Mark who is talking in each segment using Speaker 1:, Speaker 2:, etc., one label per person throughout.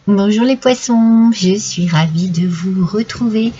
Speaker 1: Bonjour les poissons, je suis ravie de vous retrouver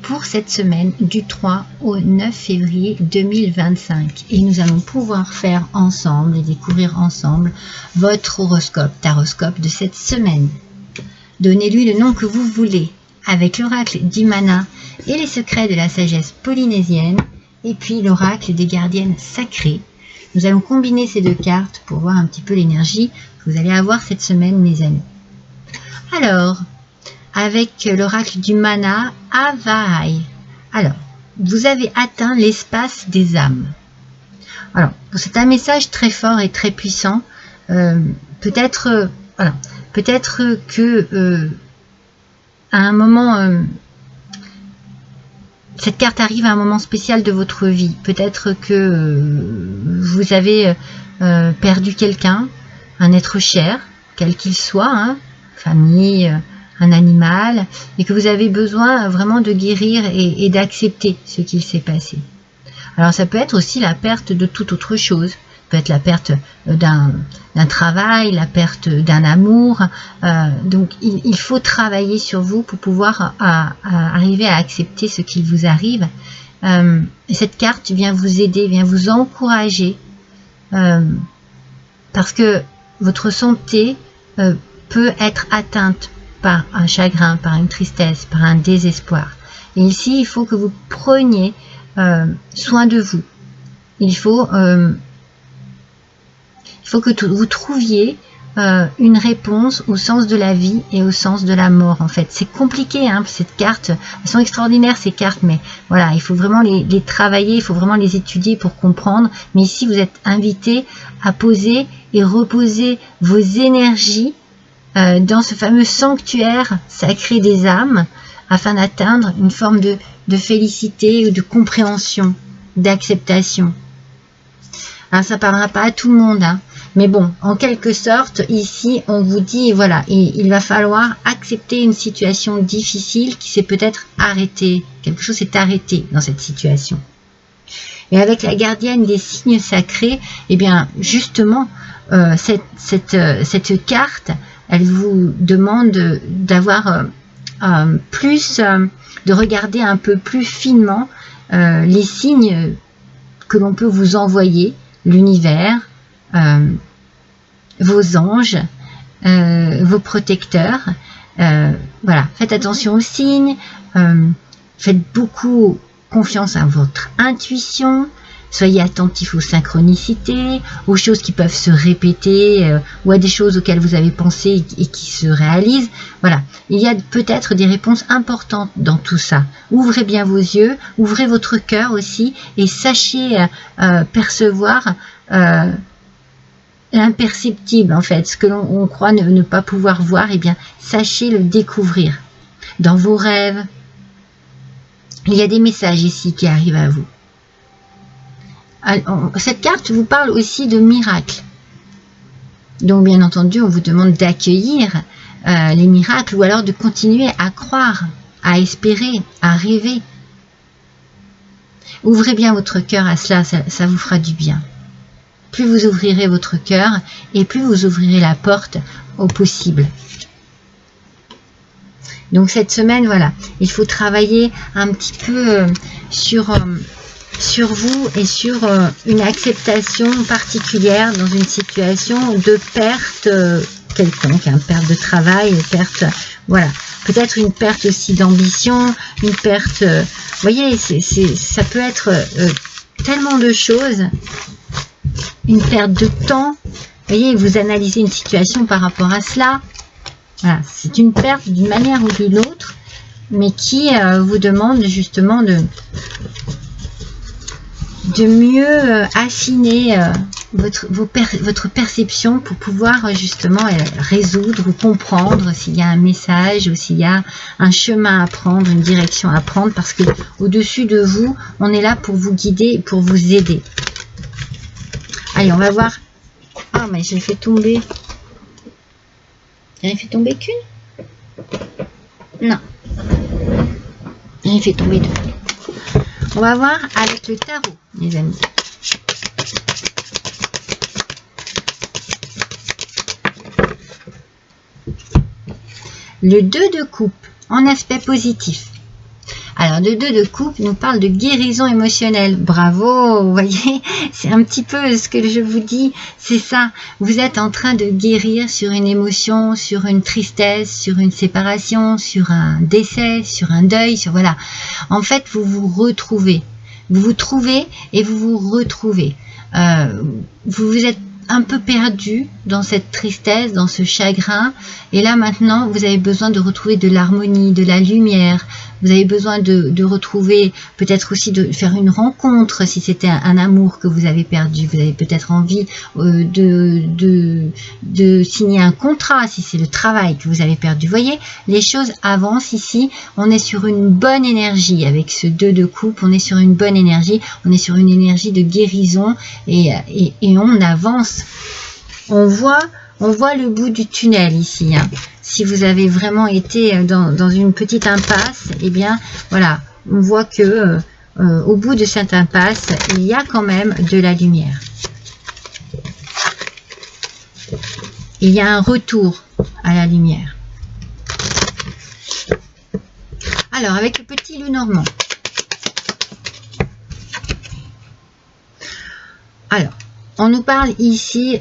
Speaker 1: pour cette semaine du 3 au 9 février 2025 et nous allons pouvoir faire ensemble et découvrir ensemble votre horoscope, taroscope de cette semaine. Donnez-lui le nom que vous voulez avec l'oracle d'Imana et les secrets de la sagesse polynésienne et puis l'oracle des gardiennes sacrées. Nous allons combiner ces deux cartes pour voir un petit peu l'énergie que vous allez avoir cette semaine mes amis. Alors, avec l'oracle du mana, Avaï. Alors, vous avez atteint l'espace des âmes. Alors, c'est un message très fort et très puissant. Peut-être que à un moment, cette carte arrive à un moment spécial de votre vie. Peut-être que vous avez perdu quelqu'un, un être cher, quel qu'il soit, hein, famille, un animal, et que vous avez besoin vraiment de guérir et d'accepter ce qu'il s'est passé. Alors ça peut être aussi la perte de toute autre chose, ça peut être la perte d'un travail, la perte d'un amour, donc il faut travailler sur vous pour pouvoir arriver à accepter ce qui vous arrive. Et cette carte vient vous aider, vient vous encourager, parce que votre santé peut être atteinte par un chagrin, par une tristesse, par un désespoir. Et ici, il faut que vous preniez soin de vous. Il faut que vous trouviez une réponse au sens de la vie et au sens de la mort, en fait. C'est compliqué, hein, cette carte. Elles sont extraordinaires, ces cartes, mais voilà, il faut vraiment les travailler, il faut vraiment les étudier pour comprendre. Mais ici, vous êtes invité à poser et reposer vos énergies dans ce fameux sanctuaire sacré des âmes afin d'atteindre une forme de félicité ou de compréhension, d'acceptation. Alors ça ne parlera pas à tout le monde, hein, mais bon, en quelque sorte, ici, on vous dit, voilà, il va falloir accepter une situation difficile qui s'est peut-être arrêtée. Quelque chose s'est arrêté dans cette situation. Et avec la gardienne des signes sacrés, eh bien, justement, cette carte, elle vous demande d'avoir de regarder un peu plus finement les signes que l'on peut vous envoyer, l'univers, vos anges, vos protecteurs. Voilà, faites attention aux signes, faites beaucoup confiance à votre intuition. Soyez attentifs aux synchronicités, aux choses qui peuvent se répéter ou à des choses auxquelles vous avez pensé et qui se réalisent. Voilà, il y a peut-être des réponses importantes dans tout ça. Ouvrez bien vos yeux, ouvrez votre cœur aussi et sachez percevoir l'imperceptible en fait. Ce que l'on croit ne pas pouvoir voir, eh bien, sachez le découvrir. Dans vos rêves, il y a des messages ici qui arrivent à vous. Cette carte vous parle aussi de miracles. Donc bien entendu, on vous demande d'accueillir les miracles ou alors de continuer à croire, à espérer, à rêver. Ouvrez bien votre cœur à cela, ça vous fera du bien. Plus vous ouvrirez votre cœur et plus vous ouvrirez la porte au possible. Donc cette semaine, voilà, il faut travailler un petit peu sur vous et sur une acceptation particulière dans une situation de perte quelconque, hein, perte de travail, perte, voilà, peut-être une perte aussi d'ambition, une perte, vous voyez, ça peut être tellement de choses, une perte de temps, vous voyez, vous analysez une situation par rapport à cela, voilà, c'est une perte d'une manière ou d'une autre, mais qui vous demande justement de mieux affiner votre perception pour pouvoir justement résoudre ou comprendre s'il y a un message ou s'il y a un chemin à prendre, une direction à prendre, parce que au-dessus de vous, on est là pour vous guider et pour vous aider. Allez, on va voir. Ah, mais j'ai fait tomber. J'en ai fait tomber qu'une? Non. J'en ai fait tomber deux. On va voir avec le tarot, les amis. Le 2 de coupe en aspect positif. Alors, le 2 de coupe nous parle de guérison émotionnelle. Bravo, vous voyez, c'est un petit peu ce que je vous dis, c'est ça. Vous êtes en train de guérir sur une émotion, sur une tristesse, sur une séparation, sur un décès, sur un deuil, sur voilà. En fait, vous vous retrouvez. Vous vous trouvez et vous vous retrouvez. Vous vous êtes un peu perdu dans cette tristesse, dans ce chagrin. Et là, maintenant, vous avez besoin de retrouver de l'harmonie, de la lumière. Vous avez besoin de retrouver, peut-être aussi de faire une rencontre, si c'était un amour que vous avez perdu. Vous avez peut-être envie de signer un contrat, si c'est le travail que vous avez perdu. Vous voyez, les choses avancent ici. On est sur une bonne énergie avec ce 2 de coupe. On est sur une bonne énergie. On est sur une énergie de guérison et on avance. On voit le bout du tunnel ici, hein. Si vous avez vraiment été dans une petite impasse, eh bien, voilà, on voit que au bout de cette impasse, il y a quand même de la lumière. Il y a un retour à la lumière. Alors, avec le petit loup normand. Alors, on nous parle ici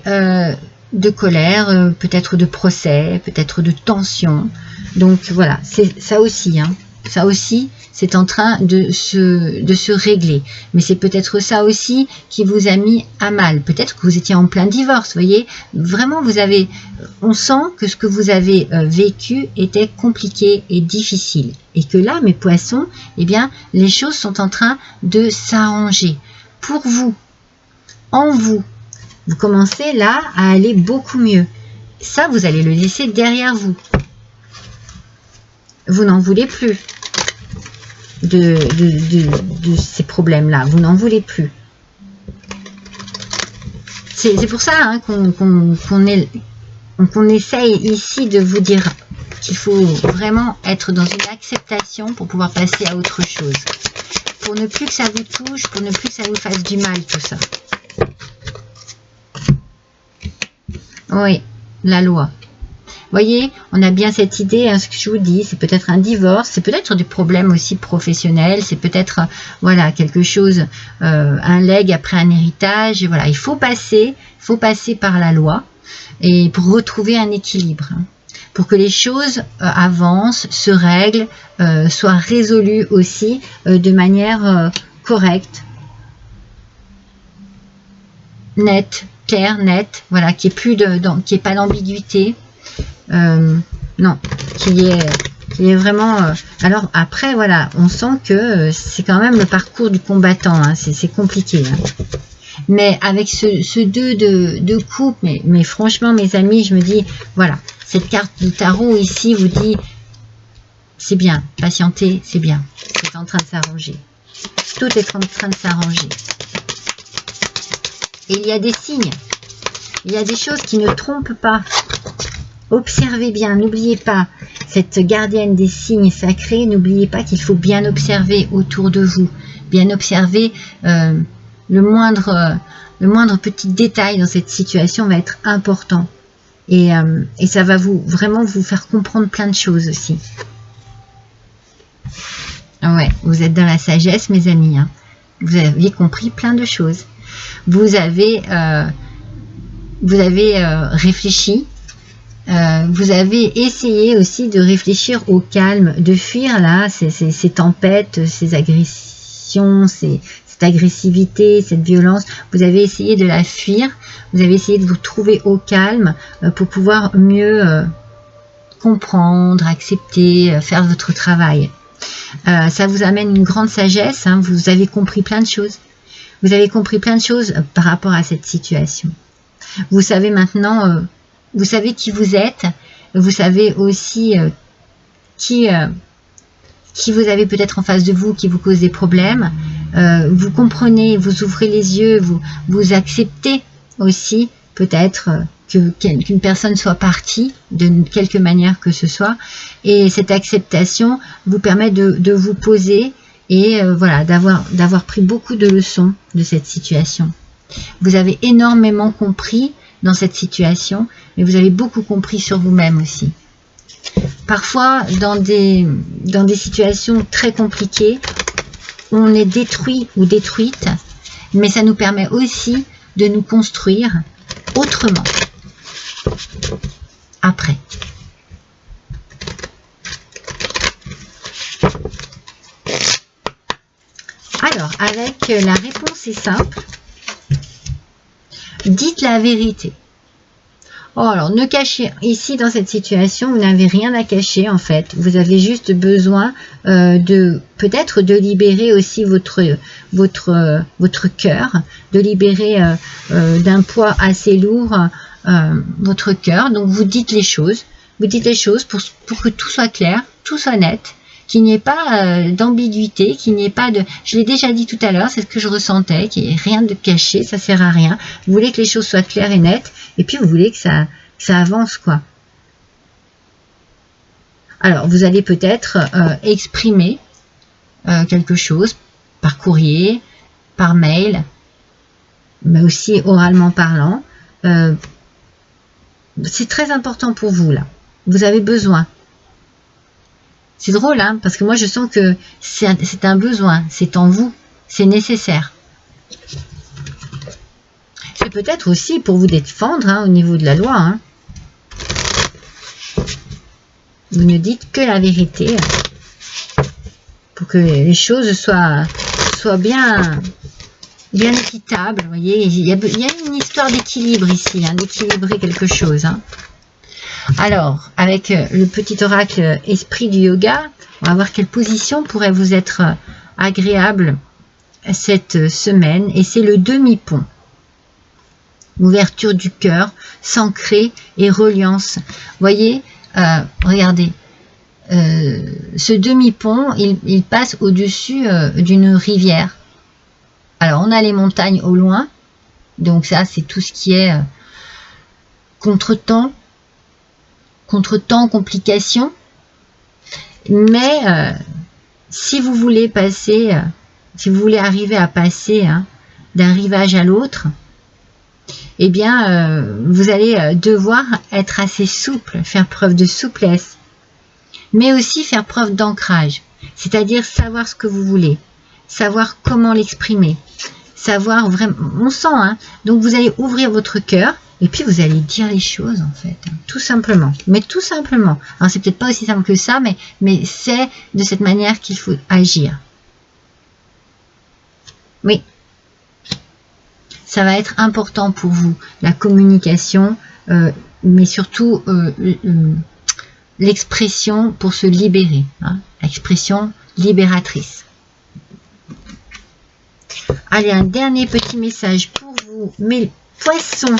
Speaker 1: de colère, peut-être de procès, peut-être de tension. Donc voilà, c'est ça aussi, hein. Ça aussi, c'est en train de se régler. Mais c'est peut-être ça aussi qui vous a mis à mal. Peut-être que vous étiez en plein divorce, vous voyez. Vraiment, on sent que ce que vous avez vécu était compliqué et difficile. Et que là, mes poissons, eh bien, les choses sont en train de s'arranger. Pour vous, en vous. Vous commencez là à aller beaucoup mieux. Ça, vous allez le laisser derrière vous. Vous n'en voulez plus de ces problèmes-là. Vous n'en voulez plus. C'est pour ça, hein, qu'on essaye ici de vous dire qu'il faut vraiment être dans une acceptation pour pouvoir passer à autre chose. Pour ne plus que ça vous touche, pour ne plus que ça vous fasse du mal, tout ça. Oui, la loi. Voyez, on a bien cette idée, hein, ce que je vous dis, c'est peut-être un divorce, c'est peut-être des problèmes aussi professionnels, c'est peut-être, voilà, quelque chose, un legs après un héritage, et voilà, il faut passer par la loi, et pour retrouver un équilibre, hein, pour que les choses avancent, se règlent, soient résolues aussi de manière correcte, nette, clair, net, voilà, qu'il n'y ait pas d'ambiguïté, non, qu'il y ait vraiment... alors après, voilà, on sent que c'est quand même le parcours du combattant, hein, c'est compliqué. Hein. Mais avec ce 2 de coupe, mais franchement, mes amis, je me dis, voilà, cette carte du tarot ici vous dit, c'est bien, patienter, c'est bien, c'est en train de s'arranger. Tout est en train de s'arranger. Et il y a des signes, il y a des choses qui ne trompent pas. Observez bien, n'oubliez pas, cette gardienne des signes sacrés, n'oubliez pas qu'il faut bien observer autour de vous, bien observer le moindre petit détail dans cette situation va être important. Et ça va vraiment vous faire comprendre plein de choses aussi. Ouais, vous êtes dans la sagesse, mes amis, hein. Vous avez compris plein de choses. Vous avez réfléchi, vous avez essayé aussi de réfléchir au calme, de fuir là ces tempêtes, ces agressions, cette agressivité, cette violence. Vous avez essayé de la fuir, vous avez essayé de vous trouver au calme pour pouvoir mieux comprendre, accepter, faire votre travail. Ça vous amène une grande sagesse, hein, vous avez compris plein de choses. Vous avez compris plein de choses par rapport à cette situation. Vous savez maintenant, vous savez qui vous êtes, vous savez aussi qui vous avez peut-être en face de vous qui vous cause des problèmes. Vous comprenez, vous ouvrez les yeux, vous acceptez aussi peut-être qu'une personne soit partie de quelque manière que ce soit. Et cette acceptation vous permet de vous poser et voilà, d'avoir pris beaucoup de leçons de cette situation. Vous avez énormément compris dans cette situation, mais vous avez beaucoup compris sur vous-même aussi. Parfois, dans des situations très compliquées, on est détruit ou détruite, mais ça nous permet aussi de nous construire autrement après. Alors, avec la réponse est simple. Dites la vérité. Oh, alors, ne cachez, ici, dans cette situation, vous n'avez rien à cacher, en fait. Vous avez juste besoin peut-être de libérer aussi votre cœur, de libérer d'un poids assez lourd votre cœur. Donc, vous dites les choses. Vous dites les choses pour que tout soit clair, tout soit net, qu'il n'y ait pas d'ambiguïté, qu'il n'y ait pas de... Je l'ai déjà dit tout à l'heure, c'est ce que je ressentais, qu'il n'y ait rien de caché, ça sert à rien. Vous voulez que les choses soient claires et nettes, et puis vous voulez que ça avance, quoi. Alors, vous allez peut-être exprimer quelque chose par courrier, par mail, mais aussi oralement parlant. C'est très important pour vous, là. Vous avez besoin. C'est drôle, hein, parce que moi, je sens que c'est un besoin, c'est en vous, c'est nécessaire. C'est peut-être aussi pour vous défendre hein, au niveau de la loi. Hein. Vous ne dites que la vérité pour que les choses soient bien équitables. Vous voyez, il y a une histoire d'équilibre ici, hein, d'équilibrer quelque chose. Hein. Alors, avec le petit oracle esprit du yoga, on va voir quelle position pourrait vous être agréable cette semaine. Et c'est le demi-pont. Ouverture du cœur, s'ancrer et reliance. Vous voyez, regardez, ce demi-pont, il passe au-dessus d'une rivière. Alors, on a les montagnes au loin. Donc ça, c'est tout ce qui est contretemps, complications. Mais si vous voulez passer, si vous voulez arriver à passer hein, d'un rivage à l'autre, eh bien, vous allez devoir être assez souple, faire preuve de souplesse, mais aussi faire preuve d'ancrage, c'est-à-dire savoir ce que vous voulez, savoir comment l'exprimer, savoir vraiment, on sent, hein, donc vous allez ouvrir votre cœur, et puis vous allez dire les choses en fait, tout simplement. Mais tout simplement. Alors c'est peut-être pas aussi simple que ça, mais c'est de cette manière qu'il faut agir. Oui. Ça va être important pour vous, la communication, mais surtout l'expression pour se libérer. Hein, l'expression libératrice. Allez, un dernier petit message pour vous, mes poissons.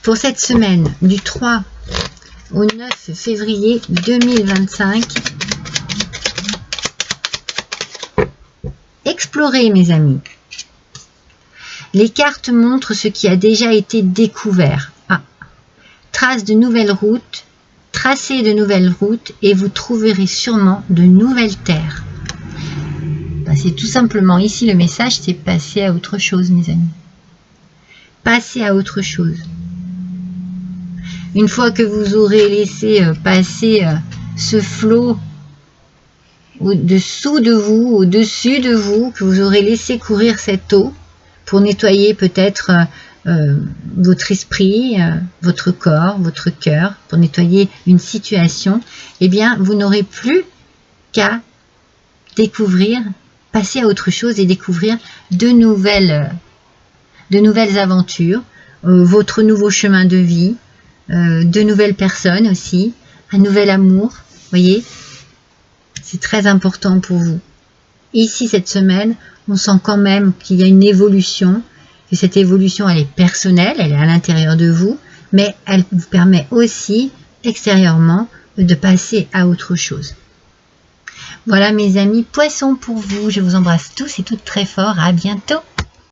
Speaker 1: Pour cette semaine, du 3 au 9 février 2025, explorez mes amis. Les cartes montrent ce qui a déjà été découvert. Ah, trace de nouvelles routes, tracez de nouvelles routes et vous trouverez sûrement de nouvelles terres. Ben, c'est tout simplement ici le message, c'est passer à autre chose mes amis. Passer à autre chose. Une fois que vous aurez laissé passer ce flot au-dessous de vous, au-dessus de vous, que vous aurez laissé courir cette eau pour nettoyer peut-être votre esprit, votre corps, votre cœur, pour nettoyer une situation, eh bien, vous n'aurez plus qu'à découvrir, passer à autre chose et découvrir de nouvelles aventures, votre nouveau chemin de vie, de nouvelles personnes aussi, un nouvel amour, voyez, c'est très important pour vous. Ici, cette semaine, on sent quand même qu'il y a une évolution, que cette évolution, elle est personnelle, elle est à l'intérieur de vous, mais elle vous permet aussi, extérieurement, de passer à autre chose. Voilà mes amis poissons pour vous, je vous embrasse tous et toutes très fort, à bientôt.